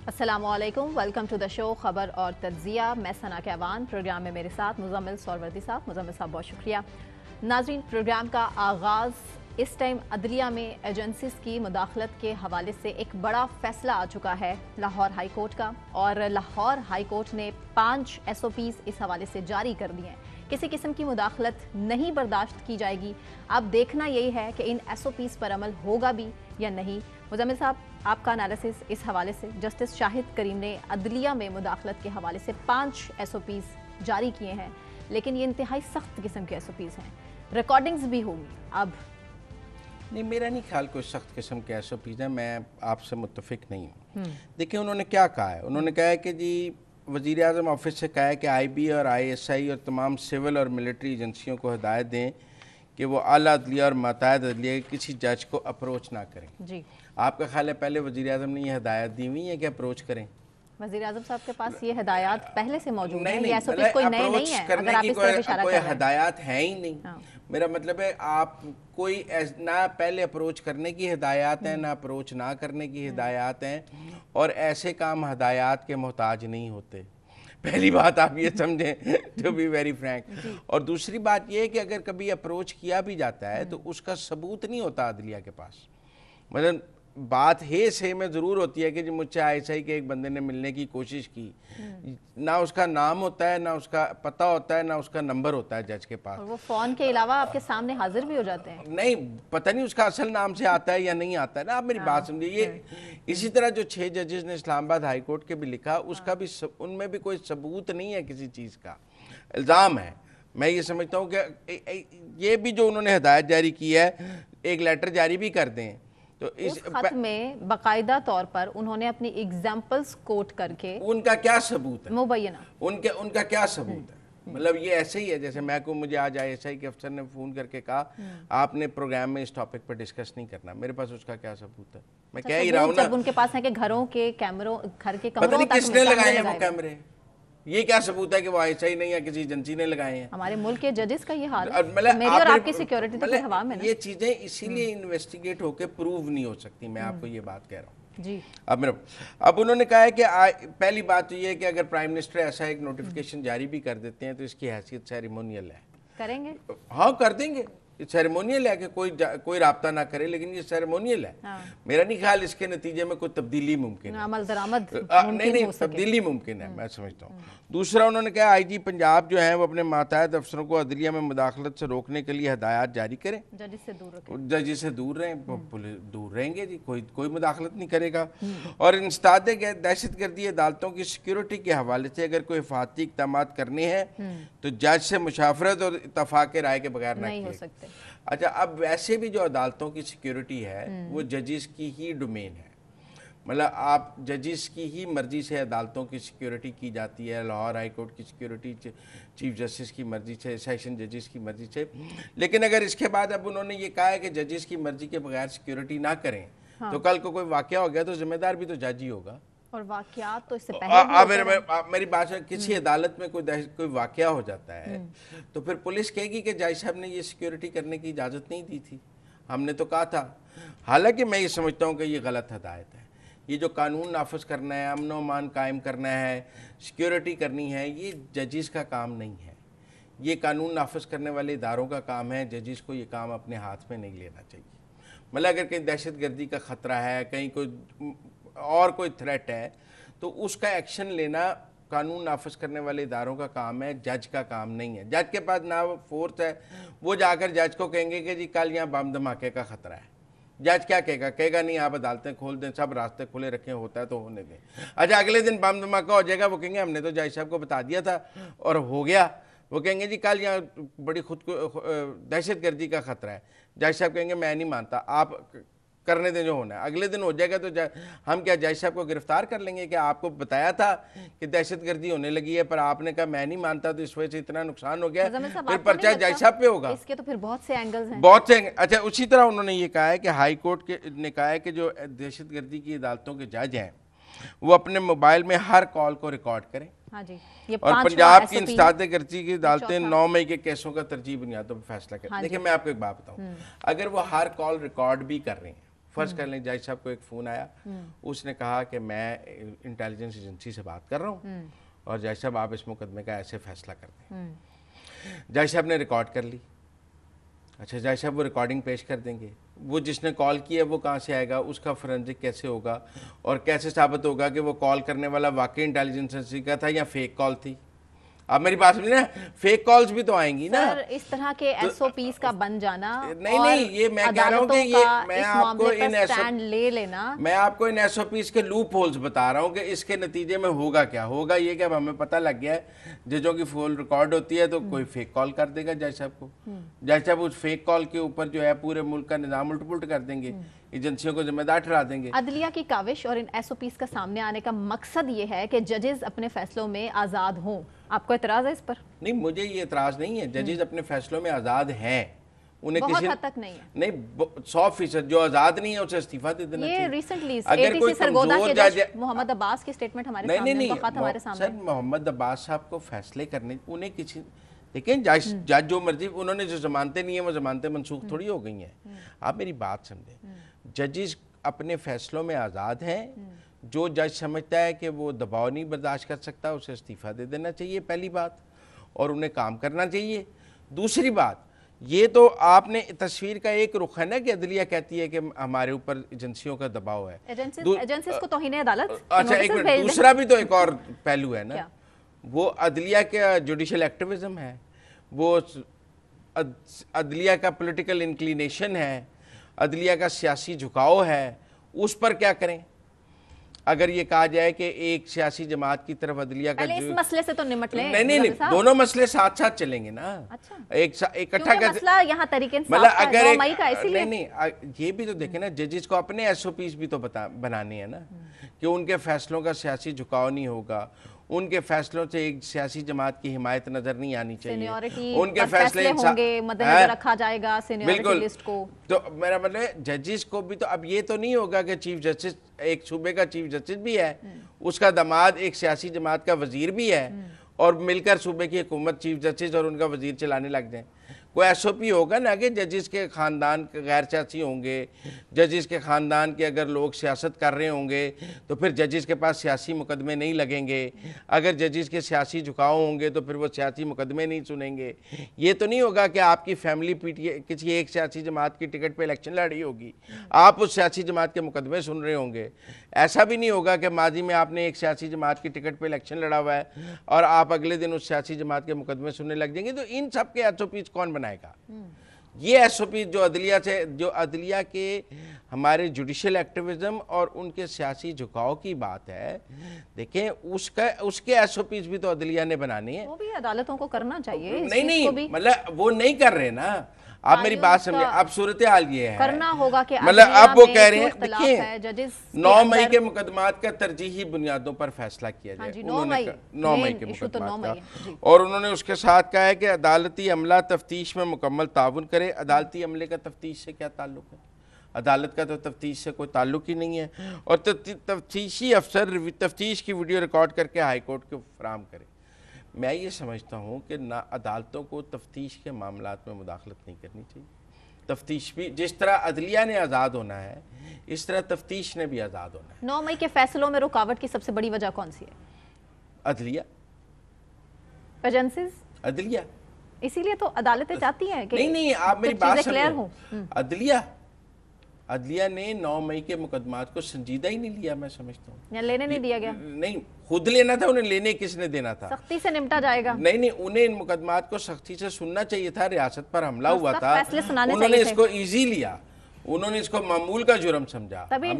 अस्सलामुअलैकुम, welcome to the show खबर और तज्जिया। मैं सना कहवान, प्रोग्राम में मेरे साथ मुजम्मिल सौरवर्दी साहब। मुजम्मिल साहब बहुत शुक्रिया। नाज़रीन, प्रोग्राम का आगाज़ इस टाइम अदलिया में एजेंसीज की मुदाखलत के हवाले से एक बड़ा फैसला आ चुका है लाहौर हाई कोर्ट का, और लाहौर हाई कोर्ट ने 5 SOPs इस हवाले से जारी कर दिए हैं। किसी किस्म की मुदाखलत नहीं बर्दाश्त की जाएगी। अब देखना यही है कि इन SOPs पर अमल होगा भी या नहीं। मुजम्मिल साहब, आपका एनालिसिस इस हवाले से। जस्टिस शाहिद करीम ने अदलिया में मुदाखलत के हवाले से 5 SOPs जारी किए हैं, लेकिन ये इंतहाई सख्त किस्म के SOPs हैं, रिकॉर्डिंग्स भी होंगी। अब नहीं, मेरा नहीं ख्याल कोई सख्त किस्म के SOPs हैं, मैं आपसे मुत्तफिक नहीं हूँ। देखिए उन्होंने क्या कहा है, उन्होंने कहा है कि जी वज़ीर आज़म ऑफिस से कहा है कि IB और ISI और तमाम सिविल और मिलिट्री एजेंसियों को हिदायत दें कि वो आला अदलिया और माताहत अदलिया के किसी जज को अप्रोच ना करें। जी, आपका ख्याल है पहले वज़ीर आज़म ने ये हिदायत दी हुई है कि अप्रोच करें? वज़ीर आज़म साहब के पास ये हिदायत पहले से मौजूद है, ये SOPs कोई नए नहीं है। अगर आप इस तरफ इशारा कर रहे हैं, हिदायत है ही नहीं। मेरा मतलब है आप कोई ना पहले अप्रोच करने की हिदायत है, ना अप्रोच ना करने की हिदायत है, और ऐसे काम हिदायत के मोहताज नहीं होते। पहली बात आप ये समझें, टू बी वेरी फ्रैंक। और दूसरी बात ये है कि अगर कभी अप्रोच किया भी जाता है तो उसका सबूत नहीं होता अदलिया के पास। मतलब बात हे से में ज़रूर होती है कि जो मुझसे ISI के एक बंदे ने मिलने की कोशिश की, ना उसका नाम होता है, ना उसका पता होता है, ना उसका नंबर होता है जज के पास, और वो फ़ोन के अलावा आपके सामने हाजिर भी हो जाते हैं। नहीं पता नहीं उसका असल नाम से आता है या नहीं आता है ना। आप मेरी बात समझिए। ये इसी तरह जो 6 जजेस ने इस्लामाबाद हाई कोर्ट के भी लिखा, उसका भी उनमें भी कोई सबूत नहीं है किसी चीज़ का, इल्ज़ाम है। मैं ये समझता हूँ कि ये भी जो उन्होंने हिदायत जारी की है, एक लेटर जारी भी कर दें तो इस खत में बाकायदा तौर पर उन्होंने अपनी एग्जाम्पल्स कोट करके, उनका क्या सबूत है मुबैना, उनका क्या सबूत है? मतलब ये ऐसे ही है जैसे मुझे आज ISI के अफसर ने फ़ोन करके कहा आपने प्रोग्राम में इस टॉपिक पर डिस्कस नहीं करना। मेरे पास उसका क्या सबूत है? मैं कह ही रहा हूँ ना, उनके पास है कि घरों के कैमरों, घर के कमरों, पता नहीं किसने लगाए हैं वो कैमरे। ये क्या सबूत है कि वो ISI नहीं या किसी एजेंसी ने लगाए हैं? हमारे मुल्क के जजेस का ये हाल है। मेरी और आपकी सिक्योरिटी तो हवा में ना। ये चीजें इसीलिए इन्वेस्टिगेट होके प्रूव नहीं हो सकती। मैं आपको ये बात कह रहा हूँ जी। अब उन्होंने कहा है कि पहली बात तो ये है कि अगर प्राइम मिनिस्टर ऐसा एक नोटिफिकेशन जारी भी कर देते हैं तो इसकी हैसियत सेरेमोनियल है। करेंगे? हाँ, कर देंगे। सेरेमोनियल है कि कोई राब्ता ना करे, लेकिन ये सेरेमोनियल है। मेरा नहीं ख्याल इसके नतीजे में कोई तब्दीली मुमकिन है, अमल दरामद नहीं तब्दीली मुमकिन है, मैं समझता हूँ। दूसरा उन्होंने कहा IG पंजाब जो है वो अपने माताहत अफसरों को अदलिया में मुदाखलत से रोकने के लिए हिदायत जारी करें। जज से दूर रहें, पुलिस दूर रहेंगे जी, कोई मुदाखलत नहीं करेगा। और इंसदाद दहशतगर्दी अदालतों की सिक्योरिटी के हवाले से अगर कोई हिफाजती इक़दामात करने हैं तो जज से मुशावरत और इत्तफाक राय के बगैर नहीं हो सकते। अच्छा, अब वैसे भी जो अदालतों की सिक्योरिटी है वो जजेस की ही डोमेन है। मतलब आप जजेस की ही मर्जी से अदालतों की सिक्योरिटी की जाती है। लाहौर हाई कोर्ट की सिक्योरिटी चीफ जस्टिस की मर्जी से, सेशन जजेस की मर्जी से। लेकिन अगर इसके बाद अब उन्होंने ये कहा है कि जजेस की मर्जी के बगैर सिक्योरिटी ना करें, तो कल को कोई वाकया हो गया तो जिम्मेदार भी तो जज ही होगा। और वाकया तो इससे पहले मेरी बात है, किसी अदालत में कोई वाकया हो जाता है तो फिर पुलिस कहेगी कि जज साहब ने ये सिक्योरिटी करने की इजाज़त नहीं दी थी, हमने तो कहा था। हालांकि मैं ये समझता हूँ कि ये गलत हदायत है। ये जो कानून नाफिज करना है, अमन व अमान कायम करना है, सिक्योरिटी करनी है, ये जजेस का काम नहीं है। ये कानून नाफिज करने वाले इदारों का काम है। जजेस को ये काम अपने हाथ में नहीं लेना चाहिए। मतलब अगर कहीं दहशतगर्दी का ख़तरा है, कहीं कोई थ्रेट है, तो उसका एक्शन लेना कानून नाफिज करने वाले इदारों का काम है, जज का काम नहीं है। जज के पास ना फोर्स है, वो जाकर जज को कहेंगे कि जी कल यहाँ बम धमाके का ख़तरा है। जज क्या कहेगा नहीं, आप अदालतें खोल दें, सब रास्ते खुले रखें, होता है तो होने दें। अच्छा, अगले दिन बम धमाका हो जाएगा, वो कहेंगे हमने तो जज साहब को बता दिया था और हो गया। वो कहेंगे जी कल यहाँ बड़ी खुद को दहशतगर्दी का ख़तरा है। जज साहब कहेंगे मैं नहीं मानता, आप करने दें जो होना है। अगले दिन हो जाएगा तो हम क्या जज साहब को गिरफ्तार कर लेंगे कि आपको बताया था कि दहशतगर्दी होने लगी है पर आपने कहा मैं नहीं मानता, तो इस वजह से इतना नुकसान हो गया, फिर पर्चा जज साहब पे होगा। इसके तो फिर बहुत से एंगल्स हैं, बहुत से। अच्छा, उसी तरह उन्होंने ये कहा है कि हाई कोर्ट ने कहा है कि जो दहशतगर्दी की अदालतों के जज हैं वो अपने मोबाइल में हर कॉल को रिकॉर्ड करें। हाँ जी, ये और पंजाब की इंसदादगर्दी की अदालतें 9 मई के केसों का तरजीह बुनियादों पर फैसला करें। देखिए मैं आपको एक बात बताऊं, अगर वो हर कॉल रिकॉर्ड भी कर रहे हैं, फर्ज कर लें जज साहब को एक फ़ोन आया, उसने कहा कि मैं इंटेलिजेंस एजेंसी से बात कर रहा हूँ और जज साहब आप इस मुकदमे का ऐसे फैसला कर दें। जज साहब ने रिकॉर्ड कर ली। अच्छा, जज साहब वो रिकॉर्डिंग पेश कर देंगे। वो जिसने कॉल किया वो कहाँ से आएगा, उसका फोरेंसिक कैसे होगा और कैसे साबित होगा कि वो कॉल करने वाला वाकई इंटेलिजेंस एजेंसी का था या फेक कॉल थी। आप मेरी बात सुनिए ना, फेक कॉल्स भी तो आएंगी ना। सर, इस तरह के एसओपीज का बन जाना, नहीं, ये मैं कह रहा हूँ कि ये मैं आपको स्टैंड ले लेना, मैं आपको इन एसओपीज के लूप होल्स बता रहा हूँ कि इसके नतीजे में होगा क्या। होगा ये कि अब हमें पता लग गया है जजों की फोन रिकॉर्ड होती है तो कोई फेक कॉल कर देगा जज साहब को। जज साहब उस फेक कॉल के ऊपर जो है पूरे मुल्क का निजाम उल्ट पुल्ट कर देंगे, एजेंसियों को जिम्मेदार ठहरा देंगे। अदलिया की काविश और इन एसओपीज का सामने आने का मकसद ये है कि जजेस अपने फैसलों में आजाद हों। आपको एतराज है इस पर? नहीं, मुझे ये एतराज नहीं है। जजेस अपने फैसलों में आजाद हैं, उन्हें बहुत किसी हद तक नहीं है। नहीं, 100% जो आजाद नहीं है उसे इस्तीफा दे देना चाहिए। ये रिसेंटली अगर कोई सरगोदा के जज जज मोहम्मद अब्बास की स्टेटमेंट हमारे सामने, वक़्त हमारे सामने। सर, मोहम्मद अब्बास साहब को फैसले करने, उन्हें किसी, लेकिन जज जो मर्जी, उन्होंने जो जमानतें नहीं है वो जमानतें मनसूख थोड़ी हो गई हैं। आप मेरी बात समझें, जजेस अपने फैसलों में आज़ाद हैं। जो जज समझता है कि वो दबाव नहीं बर्दाश्त कर सकता उसे इस्तीफा दे देना चाहिए, पहली बात, और उन्हें काम करना चाहिए। दूसरी बात, ये तो आपने तस्वीर का एक रुख है ना कि अदलिया कहती है कि हमारे ऊपर एजेंसियों का दबाव है, एजेंसीज को तौहीन अदालत। अच्छा, एक मिनट, दूसरा भी तो एक और पहलू है ना, वो अदलिया का जुडिशल एक्टिविज्म है, वो अदलिया का पॉलिटिकल इंक्लिनेशन है, अदलिया का सियासी झुकाव है। उस पर क्या करें? अगर ये कहा जाए कि एक सियासी जमात की तरफ अदलिया का इस मसले से तो निमट लें। नहीं, दोनों मसले साथ साथ चलेंगे ना। अच्छा, इकट्ठा कर मसला यहाँ तरीके से मतलब अगर नहीं, ये भी तो देखें ना, जजेस को अपने एसओपीज भी तो बनाने हैं ना कि उनके फैसलों का सियासी झुकाव नहीं होगा, उनके फैसलों से एक सियासी जमात की हिमायत नजर नहीं आनी चाहिए, उनके फैसले होंगे, मद्देनजर रखा जाएगा सीनियरिटी लिस्ट को। तो मेरा मतलब जजेस को भी तो अब ये तो नहीं होगा कि चीफ जस्टिस एक सूबे का चीफ जस्टिस भी है, उसका दामाद एक सियासी जमात का वजीर भी है और मिलकर सूबे की हुकूमत चीफ जस्टिस और उनका वजीर चलाने लग जाए। कोई एसओपी होगा ना कि जजेस के ख़ानदान के गैर सियासी होंगे, जजेस के ख़ानदान के अगर लोग सियासत कर रहे होंगे तो फिर जजेस के पास सियासी मुकदमे नहीं लगेंगे, अगर जजेस के सियासी झुकाव होंगे तो फिर वो सियासी मुकदमे नहीं सुनेंगे। ये तो नहीं होगा कि आपकी फैमिली पीटीए किसी एक सियासी जमात की टिकट पे इलेक्शन लड़ रही होगी, आप उस सियासी जमात के मुकदमे सुन रहे होंगे। ऐसा भी नहीं होगा कि माजी में आपने एक सियासी जमात की टिकट पर इलेक्शन लड़ा हुआ है और आप अगले दिन उस सियासी जमात के मुकदमे सुनने लग जाएंगे। तो इन सब के एसओपीज कौन बनाएगा? ये एसओपी जो अदलिया के हमारे जुडिशियल एक्टिविज्म और उनके सियासी झुकाव की बात है, देखें उसके एसओपीज भी तो अदलिया ने बनाने हैं, वो भी अदालतों को करना चाहिए। नहीं, मतलब वो नहीं कर रहे ना। आप मेरी बात समझे, अब सूरत हाल ये है करना होगा कि मतलब अब वो कह रहे हैं, देखिए 9 मई के मुकदमात का तरजीही बुनियादों पर फैसला किया जाए। 9 मई के मुकदमात का, और उन्होंने उसके साथ कहा है कि अदालती अमला तफ्तीश में मुकम्मल ताउन करे। अदालती अमले का तफ्तीश से क्या ताल्लुक है? अदालत का तो तफ्तीश से कोई ताल्लुक ही नहीं है। और तफ्तीशी अफसर तफ्तीश की वीडियो रिकॉर्ड करके हाई कोर्ट को फराहम करे। मैं ये समझता हूँ कि ना अदालतों को तफ्तीश के मामलात में मुदाखलत नहीं करनी चाहिए। तफ्तीश भी जिस तरह अदलिया ने आज़ाद होना है, इस तरह तफ्तीश ने भी आज़ाद होना है। 9 मई के फैसलों में रुकावट की सबसे बड़ी वजह कौन सी है? अदलिया, एजेंसीज, अदलिया। इसीलिए तो अदालतें चाहती हैं कि नहीं, आप मेरी बात समझें। अदलिया ने 9 मई के मुकदमात को संजीदा ही नहीं लिया, मैं समझता हूँ। लेने नहीं दिया गया? नहीं, खुद लेना था, उन्हें लेने किसने देना था? सख्ती से निपटा जाएगा। नहीं, उन्हें इन मुकदमात को सख्ती से सुनना चाहिए था। रियासत पर हमला हुआ था, उन्होंने इसको इजी लिया, उन्होंने इसको मामूल का जुर्म समझा, तभी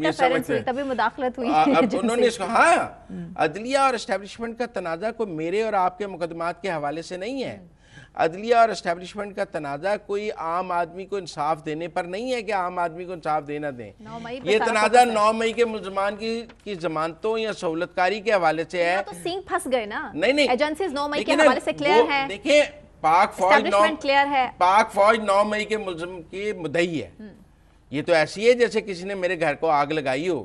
मुदाखलत हुई। अब उन्होंने इसको, हाँ, अदलिया और एस्टेब्लिशमेंट का तनाज़ा कोई मेरे और आपके मुकदमात के हवाले से नहीं है। अदलिया और एस्टेब्लिशमेंट का तनाज़ा कोई आम आदमी को इंसाफ देने पर नहीं है कि आम आदमी को इंसाफ देना दें। ये तनाज़ा 9 मई के मुल्ज़मान की जमानतों या सहूलतकारी के हवाले से है। तो सिंह फंस गए ना। नहीं, एजेंसीज 9 मई के हवाले से क्लियर है। देखिए, पाक फौज 9 मई के मुल्ज़म की मुद्दई है। ये तो ऐसी है जैसे किसी ने मेरे घर को आग लगाई हो,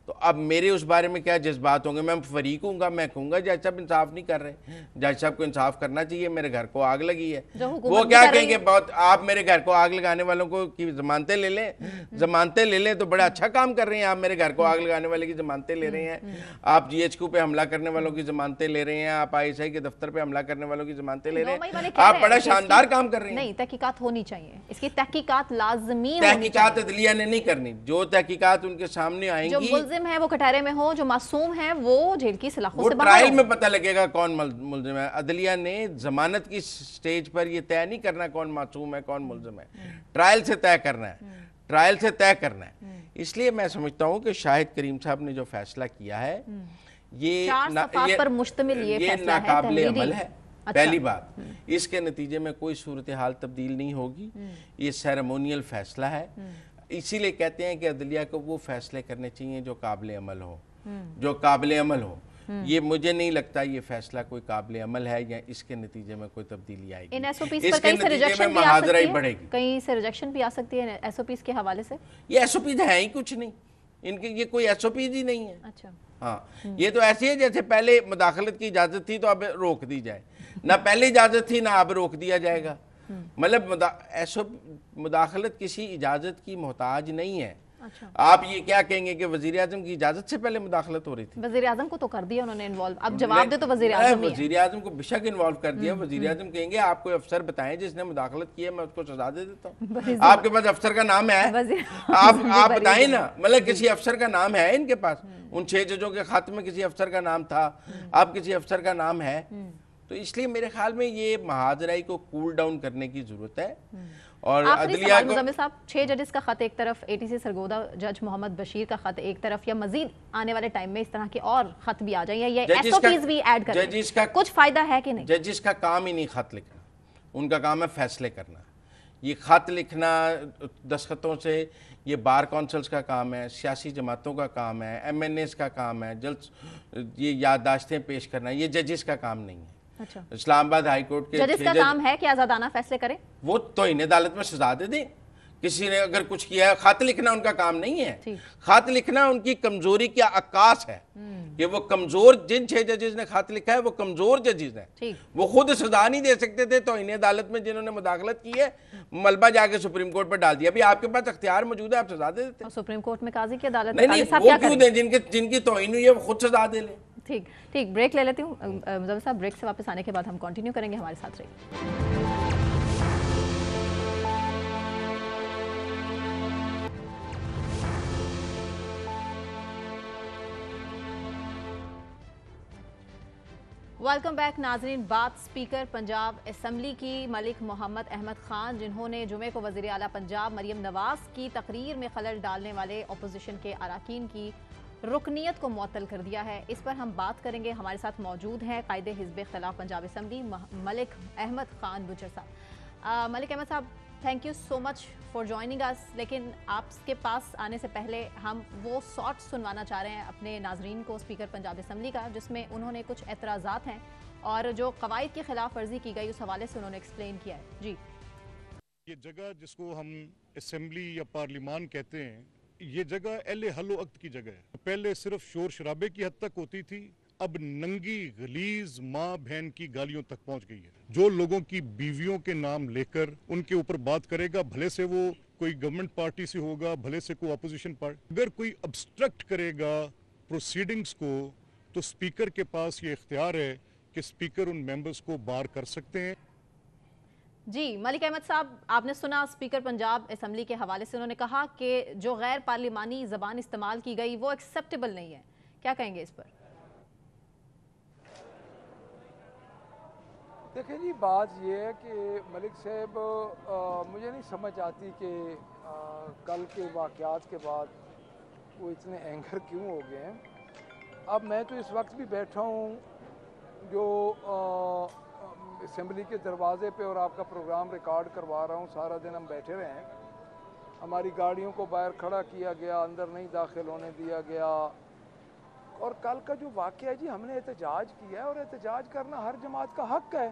तो अब मेरे उस बारे में क्या जज्बात होंगे, मैं फरीक हूँगा, मैं कहूँगा जज साहब इंसाफ नहीं कर रहे, जज साहब को इंसाफ करना चाहिए, मेरे घर को आग लगी है। वो क्या कहेंगे, बहुत आप मेरे घर को आग लगाने वालों को की जमानतें ले लें, जमानतें ले लें तो बड़ा अच्छा काम कर रहे हैं आप, मेरे घर को आग लगाने वाले की जमानतें ले रहे हैं, आप GHQ पे हमला करने वालों की जमानतें ले रहे हैं, आप ISI के दफ्तर पे हमला करने वालों की जमानतें ले रहे हैं, आप बड़ा शानदार काम कर रहे हैं। नहीं, तहकीकात होनी चाहिए, इसकी तहकीकात लाजमी, तहकीकात अदलिया ने नहीं करनी, जो तहकीकात उनके सामने आएंगी, जो मुल्जिम है वो कटहरे में हो, जो मासूम है वो जेल की सलाखों से बाहर, ट्रायल में पता लगेगा कौन मुल्जिम है। अदलिया ने जमानत की स्टेज पर ये तय नहीं करना कौन मासूम है कौन मुल्जिम है, ट्रायल से तय करना है, ट्रायल से तय करना है। इसलिए मैं समझता हूँ कि शाहिद करीम साहब ने जो फैसला किया है ये पर मुश्तमिल ये नाकाबिले अमल है। पहली बात, इसके नतीजे में कोई सूरत हाल तब्दील नहीं होगी, ये सेरेमोनियल फैसला है। इसीलिए कहते हैं कि अदलिया को वो फैसले करने चाहिए जो काबिल अमल हो, जो काबिल अमल हो। ये मुझे नहीं लगता ये फैसला कोई काबिल अमल है या इसके नतीजे में कोई तब्दीली आएगी। इन SOPs पर कहीं से रिजेक्शन भी आ सकती है, बढ़ेगी, कहीं से रिजेक्शन भी आ सकती है SOPs के हवाले से। ये SOP है ही कुछ नहीं, इनके ये कोई SOP ही नहीं है। अच्छा, हाँ, ये तो ऐसी है जैसे पहले मुदाखलत की इजाजत थी तो अब रोक दी जाए, ना पहले इजाजत थी ना अब रोक दिया जाएगा। मतलब मुदाखलत किसी इजाजत की मोहताज नहीं है। अच्छा। आप ये क्या कहेंगे कि वजीर आजम की इजाजत से पहले मुदाखलत हो रही थी? वजीर आजम को तो कर दिया उन्होंने इन्वॉल्व, अब जवाब दे तो वजीर आजम को बेशक इन्वॉल्व कर दिया। वजीर आजम कहेंगे आप कोई अफसर बताएं जिसने मुदाखलत की है, मैं उसको सजा दे देता हूँ। आपके पास अफसर का नाम है, आप बताएं ना, मतलब किसी अफसर का नाम है इनके पास? उन 6 जजों के खत में किसी अफसर का नाम था, आप किसी अफसर का नाम है? तो इसलिए मेरे ख्याल में ये महाजराई को कूल डाउन करने की जरूरत है। और अदलिया को मुज़म्मिल साहब, 6 जजेस का खत एक तरफ, ATC सरगोदा जज मोहम्मद बशीर का खत एक तरफ, या मजीद आने वाले टाइम में इस तरह के और खत भी आ जाएं या SOPs भी ऐड करें, जजिस का कुछ फायदा है कि नहीं? जजिस का काम ही नहीं खत लिखना, उनका काम है फैसले करना। ये खत लिखना दस्तखतों से ये बार काउंसिल्स का काम है, सियासी जमातों का काम है, MNAs का काम है, जल्द ये याददाश्तें पेश करना, ये जजिस का काम नहीं है। अच्छा। इस्लामाबाद हाई कोर्ट के जजिस का काम है कि आजादाना फैसले करें, वो तो इन्हें अदालत में सजा दे दें। किसी ने अगर कुछ किया है, खत लिखना उनका काम नहीं है। खत लिखना उनकी कमजोरी की आकाश है कि वो कमजोर, जिन 6 जजेस ने खत लिखा है वो कमजोर जजेस हैं, वो खुद सजा नहीं दे सकते थे, तो इन्हें अदालत में जिन्होंने मुदाखलत की है मलबा जाके सुप्रीम कोर्ट पर डाल दिया। अभी आपके पास अख्तियार मौजूद है, आप सजा दे देते। सुप्रीम कोर्ट में काजी की अदालत नहीं, वो क्यों दें जिनकी तौहीन हुई है, वो खुद सजा दे लें। ठीक, ब्रेक ले लेती हूँ मुज़म्मिल साहब। ब्रेक से वापस आने के बाद हम कंटिन्यू करेंगे, हमारे साथ रहिए। वेलकम बैक नाजरीन। बात स्पीकर पंजाब असम्बली की मलिक मोहम्मद अहमद खान, जिन्होंने जुमे को वज़ीर आला पंजाब मरियम नवाज की तकरीर में खलल डालने वाले अपोजिशन के अरकान की रुकनीत को मुअत्तल कर दिया है। इस पर हम बात करेंगे। हमारे साथ मौजूद हैं कायदे हिज़्ब इख्तिलाफ पंजाब असम्बली मलिक अहमद खान बुचर साहब। मलिक अहमद साहब, thank you so much for joining us. लेकिन आपके पास आने से पहले हम वो शॉर्ट सुनवाना चाह रहे हैं अपने नाजरीन को स्पीकर पंजाब असम्बली का, जिसमें उन्होंने कुछ एतराज़ात हैं और जो कवायद की खिलाफ वर्जी की गई उस हवाले से उन्होंने एक्सप्लेन किया है। जी, ये जगह जिसको हम असम्बली या पार्लिमान कहते हैं, ये जगह अहले हलो अक्द की जगह है। पहले सिर्फ शोर शराबे की हद तक होती थी, अब नंगी गलीज माँ बहन की गालियों तक पहुंच गई है। जो लोगों की बीवियों के नाम लेकर उनके ऊपर बात करेगा, भले से वो कोई गवर्नमेंट पार्टी से होगा, भले से कोई अपोजिशन पार्टी, अगर कोई ऑब्स्ट्रक्ट करेगा प्रोसीडिंग्स को, तो स्पीकर के पास ये इख्तियार है कि स्पीकर उन मेंबर्स को बार कर सकते हैं। जी, मलिक अहमद साहब, आपने सुना स्पीकर पंजाब असम्बली के हवाले से उन्होंने कहा कि जो गैर पार्लिमानी जबान इस्तेमाल की गई वो एक्सेप्टेबल नहीं है। क्या कहेंगे इस पर? देखिए जी, बात ये है कि मलिक साहब, मुझे नहीं समझ आती कि कल के वाक़यात के बाद वो इतने एंगर क्यों हो गए हैं। अब मैं तो इस वक्त भी बैठा हूँ जो असम्बली के दरवाजे पे और आपका प्रोग्राम रिकॉर्ड करवा रहा हूँ। सारा दिन हम बैठे रहे हैं, हमारी गाड़ियों को बाहर खड़ा किया गया, अंदर नहीं दाखिल होने दिया गया। और कल का जो वाक़या है जी, हमने एहतजाज किया है और एहतजाज करना हर जमात का हक है।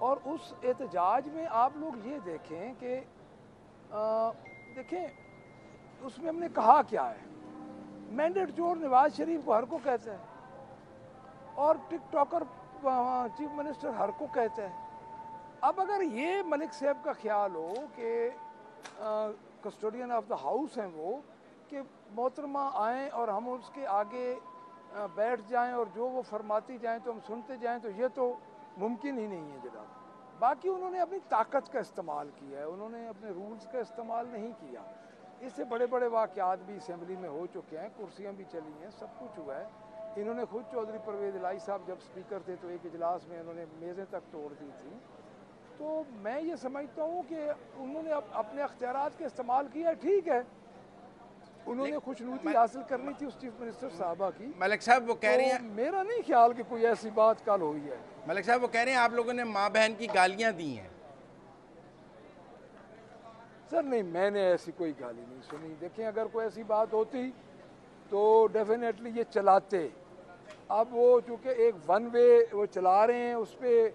और उस एहतजाज में आप लोग ये देखें कि देखें उसमें हमने कहा क्या है। मैंडेट चोर नवाज शरीफ को हर को कहता है, और टिकटॉकर चीफ मिनिस्टर हर को कहता है। अब अगर ये मलिक साहब का ख्याल हो कि कस्टोडियन ऑफ द हाउस हैं वो, कि मोहतरमा आएँ और हम उसके आगे बैठ जाएं और जो वो फरमाती जाएं तो हम सुनते जाएं, तो ये तो मुमकिन ही नहीं है जनाब। बाकी उन्होंने अपनी ताकत का इस्तेमाल किया है, उन्होंने अपने रूल्स का इस्तेमाल नहीं किया। इससे बड़े बड़े वाक़यात भी असम्बली में हो चुके हैं, कुर्सियाँ भी चली हैं, सब कुछ हुआ है। इन्होंने खुद चौधरी परवेज़ इलाही साहब जब स्पीकर थे तो एक इजलास में उन्होंने मेज़ें तक तोड़ दी थी। तो मैं ये समझता हूँ कि उन्होंने अपने अख्तियारात का इस्तेमाल किया, ठीक है। उन्होंने खुशनुदी हासिल करनी थी उस चीफ मिनिस्टर साहबा की। मलिक साहब वो कह रहे हैं, मेरा नहीं ख्याल कि कोई ऐसी बात कल हुई है। मलिक साहब वो कह रहे हैं आप लोगों ने माँ बहन की गालियाँ दी हैं। सर नहीं, मैंने ऐसी कोई गाली नहीं सुनी। देखें, अगर कोई ऐसी बात होती तो डेफिनेटली ये चलाते। अब वो चूँकि एक वन वे वो चला रहे हैं, उस पर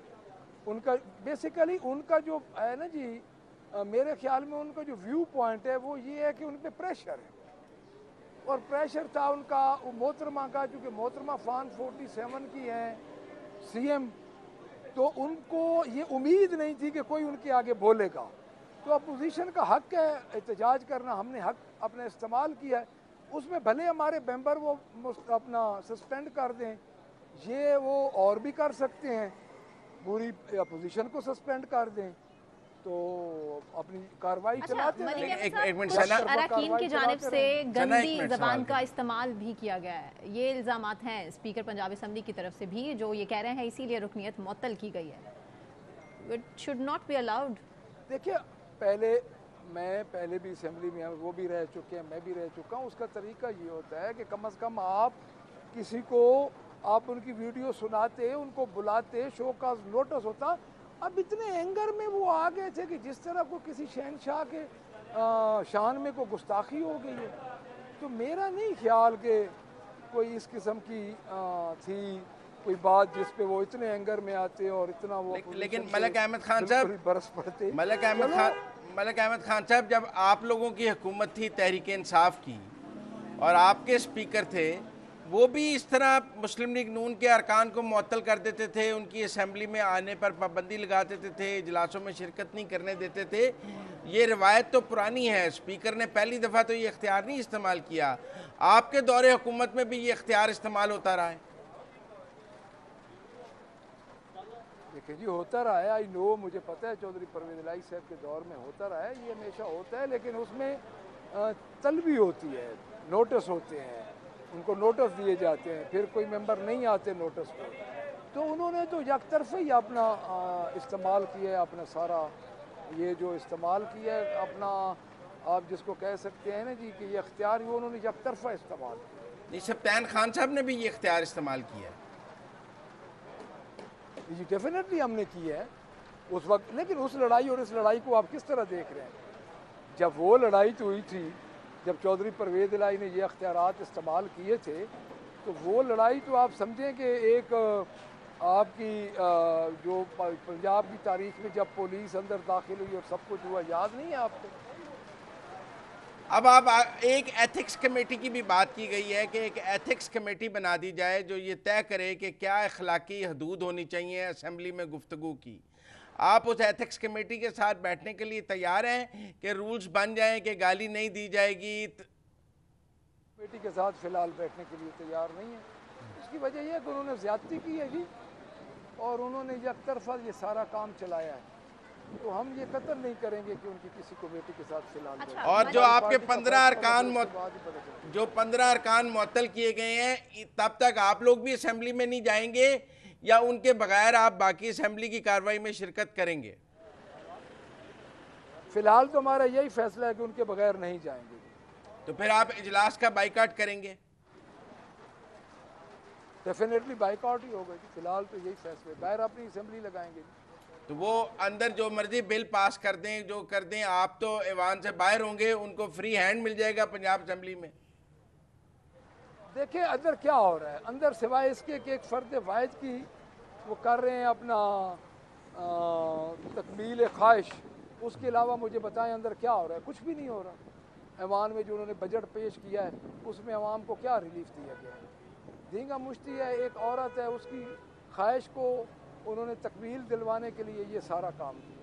उनका बेसिकली उनका जो है ना जी, मेरे ख्याल में उनका जो व्यू पॉइंट है वो ये है कि उन पर प्रेशर है, और प्रेशर था उनका मोहतरमा का, चूँकि मोहतरमा फान 47 की हैं सीएम, तो उनको ये उम्मीद नहीं थी कि कोई उनके आगे बोलेगा। तो अपोजिशन का हक है एहतजाज करना, हमने हक अपने इस्तेमाल किया है। उसमें भले हमारे मेंबर वो अपना सस्पेंड कर दें, ये वो और भी कर सकते हैं, पूरी अपोजिशन को सस्पेंड कर दें, तो अपनी कार्रवाई चलाते हैं। अरकान की जानिब से गंदी जबान का इस्तेमाल भी किया गया है, ये इल्ज़ामात हैं स्पीकर पंजाब असम्बली की तरफ से भी, जो ये कह रहे हैं इसीलिए रुकनियत मुअत्तल की गई है। It should not be allowed. देखिए, मैं पहले भी असम्बली में, वो भी रह चुके हैं, मैं भी रह चुका हूँ। उसका तरीका ये होता है कि कम से कम आप किसी को आप उनकी वीडियो सुनाते, उनको बुलाते, शो का नोटिस होता। अब इतने एंगर में वो आ गए थे कि जिस तरह को किसी शहनशाह के शान में को गुस्ताखी हो गई है। तो मेरा नहीं ख्याल कि कोई इस किस्म की थी कोई बात जिस पे वो इतने एंगर में आते और इतना वो। लेकिन मलिक अहमद खान साहब बरस पड़ते। मलिक अहमद खान साहब, जब आप लोगों की हुकूमत थी तहरीक इंसाफ की और आपके स्पीकर थे, वो भी इस तरह मुस्लिम लीग नून के अरकान को मुअत्तल कर देते थे, उनकी असम्बली में आने पर पाबंदी लगा देते थे, इजलासों में शिरकत नहीं करने देते थे। ये रिवायत तो पुरानी है, स्पीकर ने पहली दफ़ा तो ये इख्तियार नहीं इस्तेमाल किया। आपके दौरे हुकूमत में भी ये इख्तियार इस्तेमाल होता रहा है? देखिए जी, होता रहा है, आई नो, मुझे पता है चौधरी परवेज़ इलाही साहब के दौर में होता रहा है, ये हमेशा होता है। लेकिन उसमें तलबी होती है, नोटिस होते हैं, उनको नोटिस दिए जाते हैं, फिर कोई मेंबर नहीं आते नोटिस पर। तो उन्होंने तो यकतरफा ही अपना इस्तेमाल किया है, अपना सारा ये जो इस्तेमाल किया है अपना, आप जिसको कह सकते हैं ना जी कि ये इख्तियार ही उन्होंने यकतरफा इस्तेमाल किया। नहीं, सप्तान खान साहब ने भी ये इख्तियार इस्तेमाल किया है जी, डेफिनेटली हमने की है उस वक्त। लेकिन उस लड़ाई और इस लड़ाई को आप किस तरह देख रहे हैं? जब वो लड़ाई तो हुई थी, जब चौधरी परवेज़ इलाही ने ये अख्तियारात इस्तेमाल किए थे, तो वो लड़ाई तो आप समझें कि एक आपकी जो पंजाब की तारीख में जब पुलिस अंदर दाखिल हुई और सब कुछ हुआ, याद नहीं है आपको? अब आप एक एथिक्स कमेटी की भी बात की गई है कि एक एथिक्स कमेटी बना दी जाए जो ये तय करे कि क्या अखलाकी हदूद होनी चाहिए असम्बली में गुफ्तगू की। आप उस एथिक्स कमेटी के साथ बैठने के लिए तैयार हैं कि रूल्स बन जाएं कि गाली नहीं दी जाएगी? कमेटी के साथ फ़िलहाल बैठने के लिए तैयार नहीं है। उसकी वजह यह है कि उन्होंने ज़्यादती की है जी, और उन्होंने यकतरफा ये सारा काम चलाया है। तो हम ये कतल नहीं करेंगे कि उनकी किसी कमेटी के साथ फिलहाल। अच्छा, और जो आपके 15 अरकान मुअत्तल किए गए हैं, तब तक आप लोग भी असेंबली में नहीं जाएंगे या उनके बगैर आप बाकी असेंबली की कार्रवाई में शिरकत करेंगे? फिलहाल तो हमारा यही फैसला है कि उनके बगैर नहीं जाएंगे। तो फिर आप इजलास का बाइकाट करेंगे? डेफिनेटली बाइकाट ही होगा जी। फिलहाल तो यही फैसला है, बाहर अपनी असेंबली लगाएंगे। तो वो अंदर जो मर्जी बिल पास कर दें, जो कर दें, आप तो ऐवान से बाहर होंगे, उनको फ्री हैंड मिल जाएगा पंजाब असेंबली में। देखिए अंदर क्या हो रहा है, अंदर सिवाय इसके कि एक फ़र्द वाहिद की वो कर रहे हैं अपना तकमील ख्वाहिश, उसके अलावा मुझे बताएं अंदर क्या हो रहा है? कुछ भी नहीं हो रहा। ऐवान में जो उन्होंने बजट पेश किया है उसमें अवाम को क्या रिलीफ दिया गया है। धींगा मुश्ती है, एक औरत है, उसकी ख्वाहिश को उन्होंने तकमील दिलवाने के लिए ये सारा काम किया।